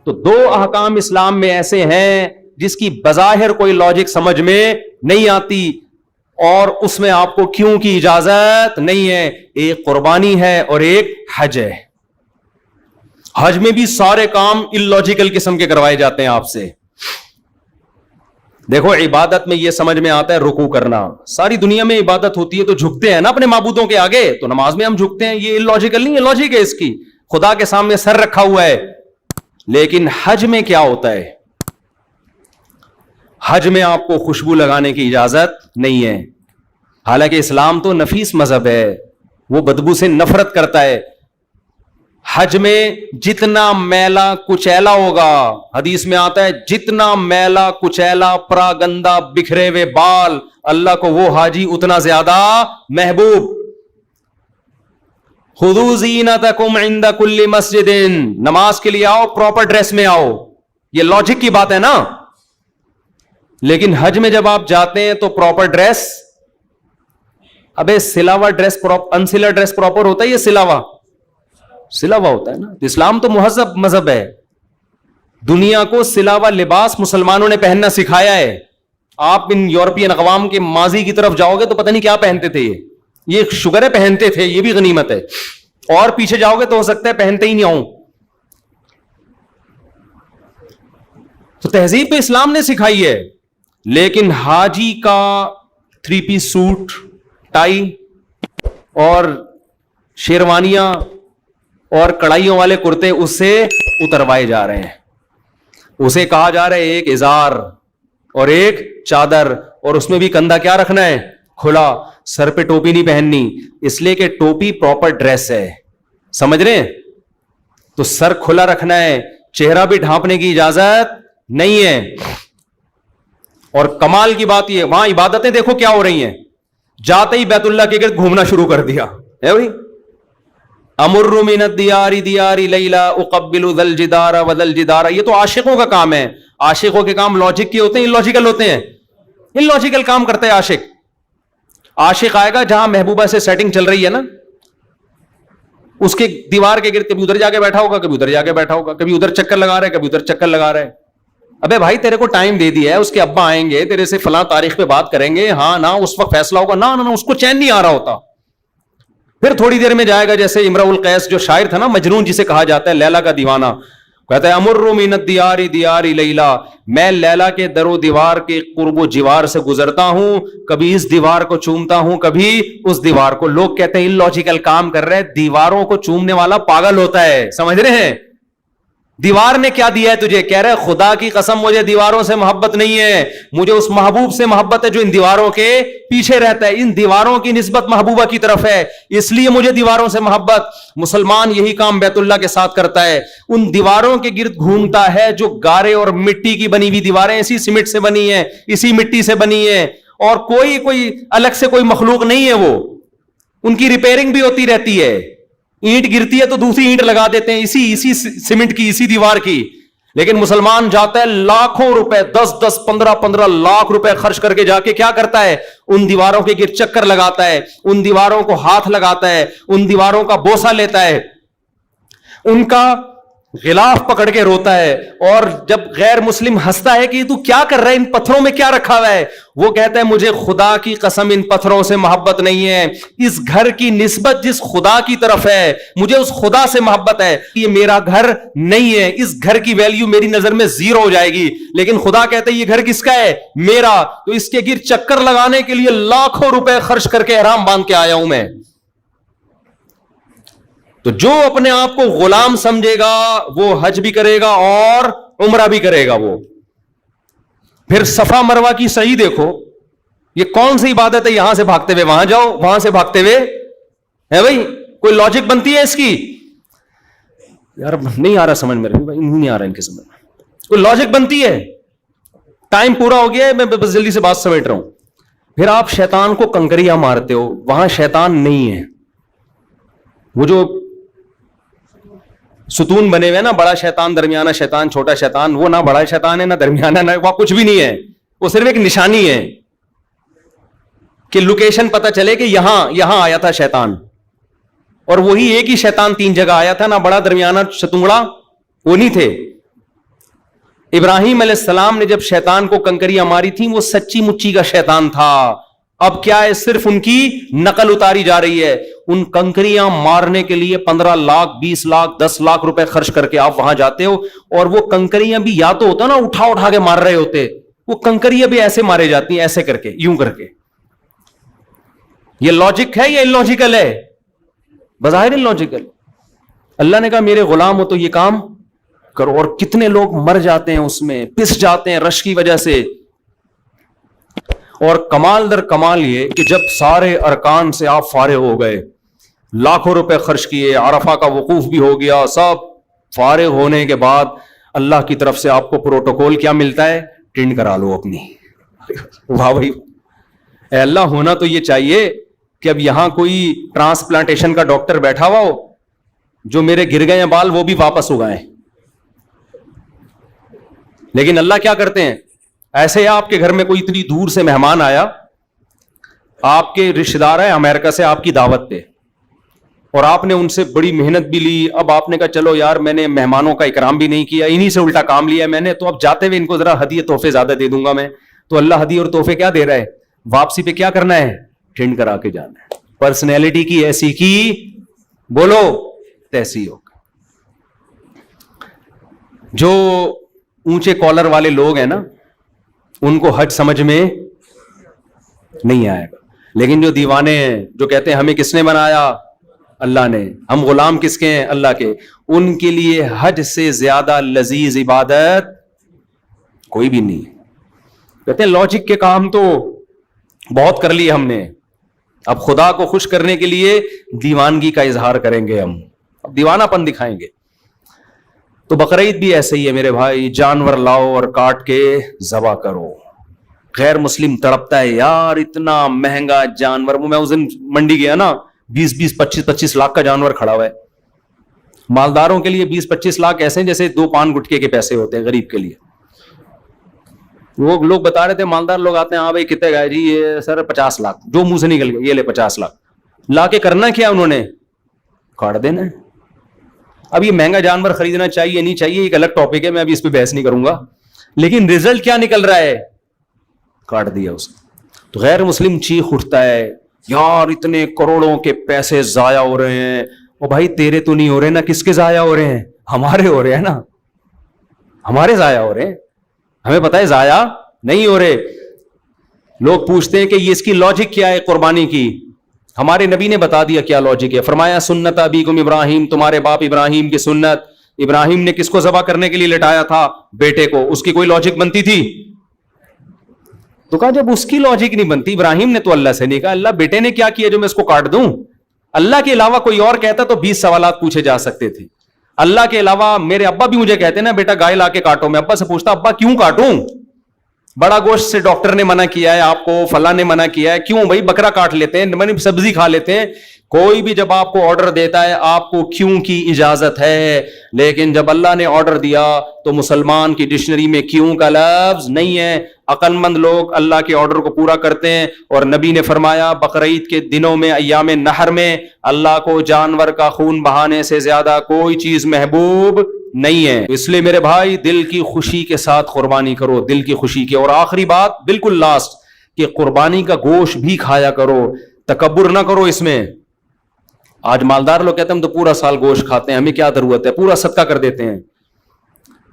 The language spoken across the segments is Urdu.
تو دو احکام اسلام میں ایسے ہیں جس کی بظاہر کوئی لاجک سمجھ میں نہیں آتی اور اس میں آپ کو کیوں کی اجازت نہیں ہے. ایک قربانی ہے اور ایک حج ہے. حج میں بھی سارے کام اللاجیکل قسم کے کروائے جاتے ہیں آپ سے. دیکھو عبادت میں یہ سمجھ میں آتا ہے رکوع کرنا, ساری دنیا میں عبادت ہوتی ہے تو جھکتے ہیں نا اپنے معبودوں کے آگے, تو نماز میں ہم جھکتے ہیں, یہ اللاجیکل نہیں ہے, لاجک ہے اس کی, خدا کے سامنے سر رکھا ہوا ہے. لیکن حج میں کیا ہوتا ہے؟ حج میں آپ کو خوشبو لگانے کی اجازت نہیں ہے. حالانکہ اسلام تو نفیس مذہب ہے, وہ بدبو سے نفرت کرتا ہے. حج میں جتنا میلا کچیلا ہوگا, حدیث میں آتا ہے جتنا میلا کچیلا پراگندہ بکھرے ہوئے بال, اللہ کو وہ حاجی اتنا زیادہ محبوب. خذوا زینتکم عند کل مسجد, نماز کے لیے آؤ پراپر ڈریس میں آؤ, یہ لاجک کی بات ہے نا. لیکن حج میں جب آپ جاتے ہیں تو پراپر ڈریس, ابے سلاوا ڈریس انسلا ڈریس پراپر ہوتا ہے, یہ سلاوا ہوتا ہے نا. اسلام تو مہذب مذہب ہے, دنیا کو سلاوا لباس مسلمانوں نے پہننا سکھایا ہے. آپ ان یورپین اقوام کے ماضی کی طرف جاؤ گے تو پتہ نہیں کیا پہنتے تھے, یہ شگر ہے پہنتے تھے, یہ بھی غنیمت ہے. اور پیچھے جاؤ گے تو ہو سکتا ہے پہنتے ہی نہیں آؤں. تو تہذیب تو اسلام نے سکھائی ہے. لیکن حاجی کا 3 پیس سوٹ, ٹائی اور شیروانیاں اور کڑھائیوں والے کرتے اس سے اتروائے جا رہے ہیں. اسے کہا جا رہا ہے ایک ازار اور ایک چادر, اور اس میں بھی کندھا کیا رکھنا ہے؟ کھلا. سر پہ ٹوپی نہیں پہننی, اس لیے کہ ٹوپی پراپر ڈریس ہے, سمجھ رہے ہیں؟ تو سر کھلا رکھنا ہے, چہرہ بھی ڈھانپنے کی اجازت نہیں ہے. اور کمال کی بات یہ, وہاں عبادتیں دیکھو کیا ہو رہی ہیں, جاتے ہی بیت اللہ کے گرد گھومنا شروع کر دیا ہے بھائی. امر من الدیار دیار لیلا اقبل ذا الجدار وذا الجدار, یہ تو عاشقوں کا کام ہے. عاشقوں کے کام لاجک کے ہوتے ہیں, اللاجیکل ہوتے ہیں. اللاجیکل کام کرتا ہے عاشق. عاشق آئے گا جہاں محبوبہ سے سیٹنگ چل رہی ہے نا, اس کے دیوار کے گرد کبھی ادھر جا کے بیٹھا ہوگا, کبھی ادھر جا کے بیٹھا ہوگا, کبھی ادھر چکر لگا رہا ہے, کبھی ادھر چکر لگا رہا ہے. ابے بھائی تیرے کو ٹائم دے دیا ہے, اس کے ابا آئیں گے تیرے سے فلاں تاریخ پہ بات کریں گے, ہاں نہ اس وقت فیصلہ ہوگا, نہ اس کو چین نہیں آ رہا ہوتا. پھر تھوڑی دیر میں جائے گا, جیسے امرؤ القیس جو شاعر تھا نا, مجنون جسے کہا جاتا ہے, لیلا کا دیوانہ, کہتا ہے امر من الدیار دیار لیلا, میں لیلا کے در و دیوار کے قرب و جوار سے گزرتا ہوں, کبھی اس دیوار کو چومتا ہوں کبھی اس دیوار کو. لوگ کہتے ہیں اللاجیکل کام کر رہے, دیواروں کو چومنے والا پاگل ہوتا ہے, سمجھ رہے ہیں؟ دیوار نے کیا دیا ہے تجھے؟ کہہ رہے خدا کی قسم مجھے دیواروں سے محبت نہیں ہے, مجھے اس محبوب سے محبت ہے جو ان دیواروں کے پیچھے رہتا ہے. ان دیواروں کی نسبت محبوبہ کی طرف ہے, اس لیے مجھے دیواروں سے محبت. مسلمان یہی کام بیت اللہ کے ساتھ کرتا ہے, ان دیواروں کے گرد گھومتا ہے جو گارے اور مٹی کی بنی ہوئی دیواریں, اسی سیمنٹ سے بنی ہیں, اسی مٹی سے بنی ہیں, اور کوئی الگ سے کوئی مخلوق نہیں ہے. وہ ان کی ریپیئرنگ بھی ہوتی رہتی ہے. اینٹ گرتی ہے تو دوسری اینٹ لگا دیتے ہیں, اسی سیمنٹ کی, اسی دیوار کی. لیکن مسلمان جاتا ہے لاکھوں روپے, 10 15 لاکھ روپے خرچ کر کے جا کے کیا کرتا ہے؟ ان دیواروں کے گرد چکر لگاتا ہے, ان دیواروں کو ہاتھ لگاتا ہے, ان دیواروں کا بوسہ لیتا ہے, ان کا غلاف پکڑ کے روتا ہے. اور جب غیر مسلم ہنستا ہے کہ تو کیا کر رہا ہے, ان پتھروں میں کیا رکھا ہوا ہے, وہ کہتا ہے مجھے خدا کی قسم ان پتھروں سے محبت نہیں ہے, اس گھر کی نسبت جس خدا کی طرف ہے مجھے اس خدا سے محبت ہے. یہ میرا گھر نہیں ہے, اس گھر کی ویلیو میری نظر میں 0 ہو جائے گی. لیکن خدا کہتا ہے یہ گھر کس کا ہے؟ میرا. تو اس کے گرد چکر لگانے کے لیے لاکھوں روپے خرچ کر کے احرام باندھ کے آیا ہوں میں. تو جو اپنے آپ کو غلام سمجھے گا وہ حج بھی کرے گا اور عمرہ بھی کرے گا. وہ پھر صفا مروہ کی سعی دیکھو, یہ کون سی عبادت ہے؟ یہاں سے بھاگتے ہوئے وہاں جاؤ, وہاں سے بھاگتے ہوئے ہے بھائی, کوئی لاجک بنتی ہے اس کی؟ یار نہیں آ رہا سمجھ میں, نہیں آ رہا ان کے سمجھ میں, کوئی لاجک بنتی ہے؟ ٹائم پورا ہو گیا ہے, میں بس جلدی سے بات سمیٹ رہا ہوں. پھر آپ شیطان کو کنکریاں مارتے ہو, وہاں شیطان نہیں ہے. وہ جو ستون بنے ہوئے نا, بڑا شیطان, درمیانہ شیطان, چھوٹا شیطان, وہ نہ بڑا شیطان ہے نہ درمیانہ, نہ وہ کچھ بھی نہیں ہے. وہ صرف ایک نشانی ہے کہ لوکیشن پتہ چلے کہ یہاں آیا تھا شیطان. اور وہی ایک ہی شیطان 3 جگہ آیا تھا, نہ بڑا درمیانہ ستونگڑا وہ نہیں تھے. ابراہیم علیہ السلام نے جب شیطان کو کنکریاں ماری تھیں وہ سچی مچی کا شیطان تھا. اب کیا ہے, صرف ان کی نقل اتاری جا رہی ہے. ان کنکریاں مارنے کے لیے 15 لاکھ 20 لاکھ 10 لاکھ روپے خرچ کر کے آپ وہاں جاتے ہو, اور وہ کنکریاں بھی یا تو ہوتا نا اٹھا اٹھا کے مار رہے ہوتے, وہ کنکریاں بھی ایسے مارے جاتی ہیں, ایسے کر کے, یوں کر کے. یہ لاجک ہے یا اللاجیکل ہے؟ بظاہر اللاجیکل. اللہ نے کہا میرے غلام ہو تو یہ کام کرو, اور کتنے لوگ مر جاتے ہیں اس میں, پس جاتے ہیں رش کی وجہ سے. اور کمال در کمال یہ کہ جب سارے ارکان سے آپ فارغ ہو گئے, لاکھوں روپے خرچ کیے, عرفہ کا وقوف بھی ہو گیا, سب فارغ ہونے کے بعد اللہ کی طرف سے آپ کو پروٹوکول کیا ملتا ہے؟ ٹینڈ کرا لو اپنی. واہ بھائی, اے اللہ, ہونا تو یہ چاہیے کہ اب یہاں کوئی ٹرانسپلانٹیشن کا ڈاکٹر بیٹھا ہوا ہو, جو میرے گر گئے ہیں بال وہ بھی واپس اگائیں. لیکن اللہ کیا کرتے ہیں, ایسے آپ کے گھر میں کوئی اتنی دور سے مہمان آیا, آپ کے رشتے دار ہیں امریکہ سے آپ کی دعوت پہ, اور آپ نے ان سے بڑی محنت بھی لی. اب آپ نے کہا چلو یار میں نے مہمانوں کا اکرام بھی نہیں کیا, انہی سے الٹا کام لیا میں نے, تو اب جاتے ہوئے ان کو ذرا ہدیے تحفے زیادہ دے دوں گا میں. تو اللہ ہدیے اور تحفے کیا دے رہا ہے, واپسی پہ کیا کرنا ہے؟ ٹھنڈ کرا کے جانا ہے. پرسنالٹی کی ایسی کی بولو تیسی ہو. جو اونچے کالر والے لوگ ہیں نا, ان کو حج سمجھ میں نہیں آئے گا, لیکن جو دیوانے ہیں, جو کہتے ہیں ہمیں کس نے بنایا؟ اللہ نے, ہم غلام کس کے ہیں؟ اللہ کے, ان کے لیے حج سے زیادہ لذیذ عبادت کوئی بھی نہیں. کہتے ہیں لاجک کے کام تو بہت کر لیے ہم نے, اب خدا کو خوش کرنے کے لیے دیوانگی کا اظہار کریں گے, ہم اب دیوانہ پن دکھائیں گے. تو بقرعید بھی ایسے ہی ہے میرے بھائی, جانور لاؤ اور کاٹ کے ذبح کرو. غیر مسلم تڑپتا ہے یار اتنا مہنگا جانور. میں اس دن منڈی گیا نا, 20-25 لاکھ کا جانور کھڑا ہوا ہے. مالداروں کے لیے 20-25 لاکھ ایسے ہیں جیسے 2 پان گٹکے کے پیسے ہوتے ہیں غریب کے لیے. وہ لوگ بتا رہے تھے, مالدار لوگ آتے ہیں, ہاں بھائی کتنے گئے جی؟ یہ سر 50 لاکھ. جو منہ سے نکل گئے, یہ لے 50 لاکھ. لا کے کرنا کیا انہوں نے؟ کاٹ دینا. اب یہ مہنگا جانور خریدنا چاہیے نہیں چاہیے ایک الگ ٹاپک ہے, میں ابھی اس پہ بحث نہیں کروں گا, لیکن رزلٹ کیا نکل رہا ہے؟ کاٹ دیا اس نے. تو غیر مسلم چیخ اٹھتا ہے یار اتنے کروڑوں کے پیسے ضائع ہو رہے ہیں. او بھائی تیرے تو نہیں ہو رہے نا, کس کے ضائع ہو رہے ہیں؟ ہمارے ہو رہے ہیں نا, ہمارے ضائع ہو رہے ہیں. ہمیں پتہ ہے ضائع نہیں ہو رہے. لوگ پوچھتے ہیں کہ یہ اس کی لاجک کیا ہے قربانی کی. ہمارے نبی نے بتا دیا کیا لاجک ہے. فرمایا سنت ابیکم ابراہیم, تمہارے باپ ابراہیم کی سنت. ابراہیم نے کس کو ذبح کرنے کے لیے لٹایا تھا؟ بیٹے کو. اس کی کوئی لاجک بنتی تھی؟ تو کہا جب اس کی لاجک نہیں بنتی, ابراہیم نے تو اللہ سے نہیں کہا اللہ بیٹے نے کیا کیا جو میں اس کو کاٹ دوں. اللہ کے علاوہ کوئی اور کہتا تو 20 سوالات پوچھے جا سکتے تھے. اللہ کے علاوہ میرے ابا بھی مجھے کہتے نا بیٹا گائے لا کے کاٹو, میں ابا سے پوچھتا ابا کیوں کاٹوں؟ بڑا گوشت سے ڈاکٹر نے منع کیا ہے آپ کو, فلاں نے منع کیا ہے, کیوں بھائی بکرا کاٹ لیتے ہیں, سبزی کھا لیتے ہیں. کوئی بھی جب آپ کو آرڈر دیتا ہے آپ کو کیوں کی اجازت ہے, لیکن جب اللہ نے آرڈر دیا تو مسلمان کی ڈکشنری میں کیوں کا لفظ نہیں ہے. عقل مند لوگ اللہ کے آرڈر کو پورا کرتے ہیں. اور نبی نے فرمایا بقرعید کے دنوں میں, ایام نحر میں, اللہ کو جانور کا خون بہانے سے زیادہ کوئی چیز محبوب نہیں ہے. اس لیے میرے بھائی دل کی خوشی کے ساتھ قربانی کرو, دل کی خوشی کے. اور آخری بات بالکل لاسٹ, کہ قربانی کا گوشت بھی کھایا کرو, تکبر نہ کرو اس میں. آج مالدار لوگ کہتے ہیں ہم تو پورا سال گوشت کھاتے ہیں, ہمیں کیا ضرورت ہے, پورا صدقہ کر دیتے ہیں.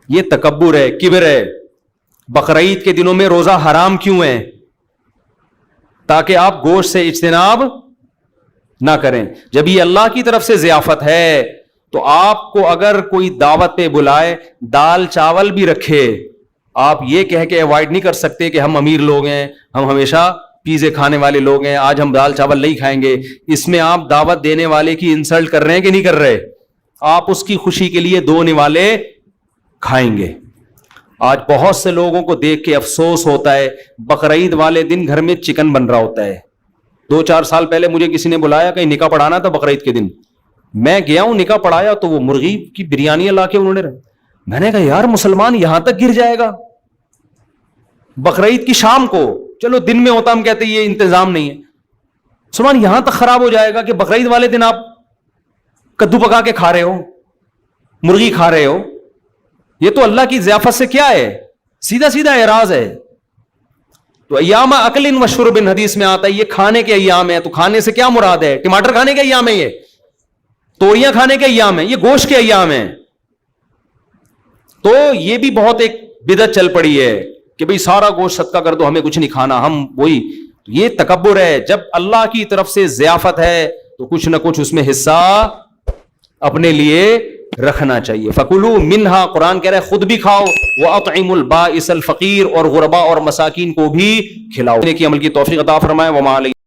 یہ تکبر ہے, کبر ہے. بقرعید کے دنوں میں روزہ حرام کیوں ہے؟ تاکہ آپ گوشت سے اجتناب نہ کریں. جب یہ اللہ کی طرف سے ضیافت ہے تو آپ کو اگر کوئی دعوت پہ بلائے, دال چاول بھی رکھے, آپ یہ کہہ کے اوائڈ نہیں کر سکتے کہ ہم امیر لوگ ہیں, ہم ہمیشہ پیزے کھانے والے لوگ ہیں, آج ہم دال چاول نہیں کھائیں گے. اس میں آپ دعوت دینے والے کی انسلٹ کر رہے ہیں کہ نہیں کر رہے؟ آپ اس کی خوشی کے لیے 2 نوالے کھائیں گے. آج بہت سے لوگوں کو دیکھ کے افسوس ہوتا ہے, بقرعید والے دن گھر میں چکن بن رہا ہوتا ہے. 2-4 سال پہلے مجھے کسی نے بلایا, کہیں نکاح پڑھانا تھا بقرعید کے دن, میں گیا ہوں, نکاح پڑھایا تو وہ مرغی کی بریانی لا کے انہوں نے, میں نے کہا یار مسلمان یہاں تک گر جائے گا بقرعید کی شام کو. چلو دن میں ہوتا, ہم کہتے یہ انتظام نہیں ہے. مسلمان یہاں تک خراب ہو جائے گا کہ بقرعید والے دن آپ کدو پکا کے کھا رہے ہو, مرغی کھا رہے ہو. یہ تو اللہ کی ضیافت سے کیا ہے؟ سیدھا سیدھا اعراض ہے. تو ایام اکل و شرب حدیث میں آتا ہے یہ کھانے کے ایام ہے. تو کھانے سے کیا مراد ہے؟ ٹماٹر کھانے کے ایام ہے، یہ توریاں کھانے کے ایام ہیں، یہ گوشت کے ایام ہیں. تو یہ بھی بہت ایک بدعت چل پڑی ہے کہ بھئی سارا گوشت صدقہ کر دو، ہمیں کچھ نہیں کھانا، ہم وہی. یہ تکبر ہے. جب اللہ کی طرف سے ضیافت ہے تو کچھ نہ کچھ اس میں حصہ اپنے لیے رکھنا چاہیے. فَكُلُوا مِنْهَا، قرآن کہہ رہا ہے خود بھی کھاؤ، وَأَطْعِمُوا الْبَائِسَ الْفَقِيرَ، اور غربا اور مساکین کو بھی کھلاؤ. کی عمل کی توفیق عطا فرمائے. وَمَا عَلَيْنَا